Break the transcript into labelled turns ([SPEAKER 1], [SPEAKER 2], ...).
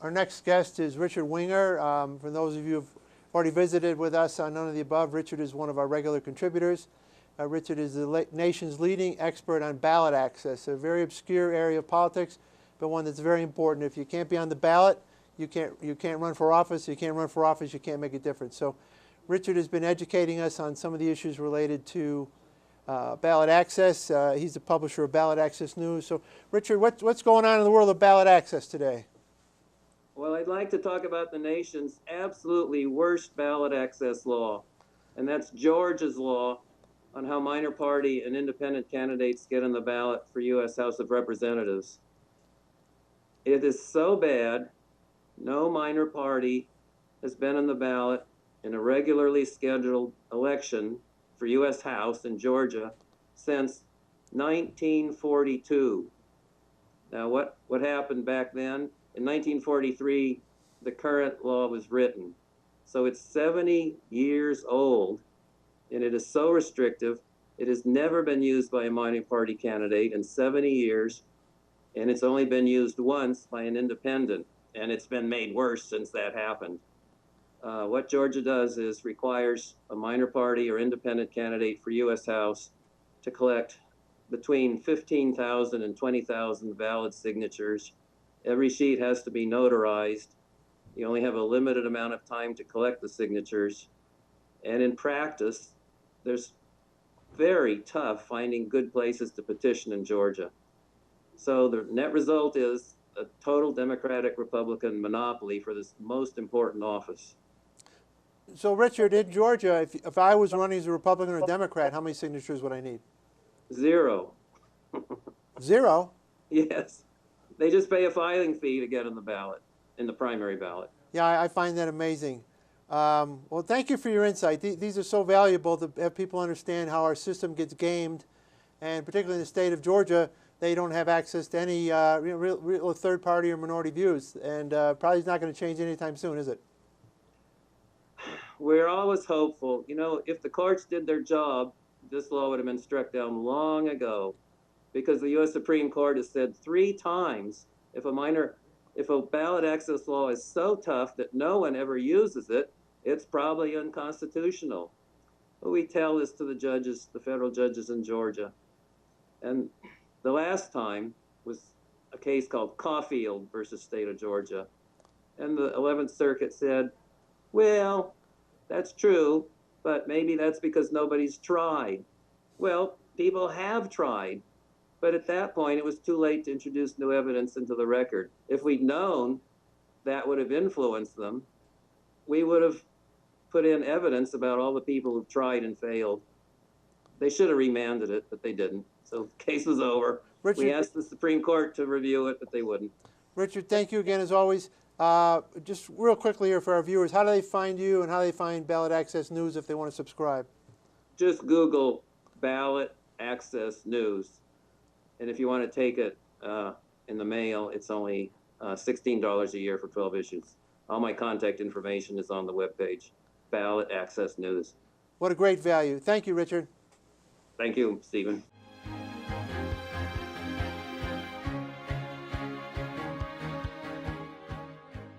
[SPEAKER 1] Our next guest is Richard Winger. For those of you who have already visited with us on None of the Above, Richard is one of our regular contributors. Richard is the nation's leading expert on ballot access, a very obscure area of politics, but one that's very important. If you can't be on the ballot, you can't run for office. You can't run for office, you can't make a difference. So Richard has been educating us on some of the issues related to ballot access. He's the publisher of Ballot Access News. So Richard, what's going on in the world of ballot access today?
[SPEAKER 2] Well, I'd like to talk about the nation's absolutely worst ballot access law, and that's Georgia's law on how minor party and independent candidates get on the ballot for U.S. House of Representatives. It is so bad, no minor party has been on the ballot in a regularly scheduled election for U.S. House in Georgia since 1942. Now, what happened back then? In 1943, the current law was written. So it's 70 years old, and it is so restrictive. It has never been used by a minor party candidate in 70 years, and it's only been used once by an independent, and it's been made worse since that happened. What Georgia does is requires a minor party or independent candidate for U.S. House to collect between 15,000 and 20,000 valid signatures. Every sheet has to be notarized. You only have a limited amount of time to collect the signatures. And in practice, there's very tough finding good places to petition in Georgia. So the net result is a total Democratic-Republican monopoly for this most important office.
[SPEAKER 1] So Richard, in Georgia, if I was running as a Republican or a Democrat, how many signatures would I need?
[SPEAKER 2] 0.
[SPEAKER 1] 0?
[SPEAKER 2] Yes. They just pay a filing fee to get on the ballot, in the primary ballot.
[SPEAKER 1] Yeah, I find that amazing. Well, thank you for your insight. These are so valuable to have people understand how our system gets gamed, and particularly in the state of Georgia, they don't have access to any real third-party or minority views, and probably it's not going to change anytime soon, is it?
[SPEAKER 2] We're always hopeful. You know, if the courts did their job, this law would have been struck down long ago, because the U.S. Supreme Court has said 3 times if a ballot access law is so tough that no one ever uses it, it's probably unconstitutional. But we tell this to the judges, the federal judges in Georgia. And the last time was a case called Caulfield versus State of Georgia. And the 11th Circuit said, well, that's true, but maybe that's because nobody's tried. Well, people have tried. But at that point, it was too late to introduce new evidence into the record. If we'd known that would have influenced them, we would have put in evidence about all the people who've tried and failed. They should have remanded it, but they didn't. So the case was over. Richard, we asked the Supreme Court to review it, but they wouldn't.
[SPEAKER 1] Richard, thank you again as always. Just real quickly here for our viewers, how do they find you and how do they find Ballot Access News if they want to subscribe?
[SPEAKER 2] Just Google Ballot Access News. And if you want to take it in the mail, it's only $16 a year for 12 issues. All my contact information is on the webpage, Ballot Access News.
[SPEAKER 1] What a great value. Thank you, Richard.
[SPEAKER 2] Thank you, Stephen.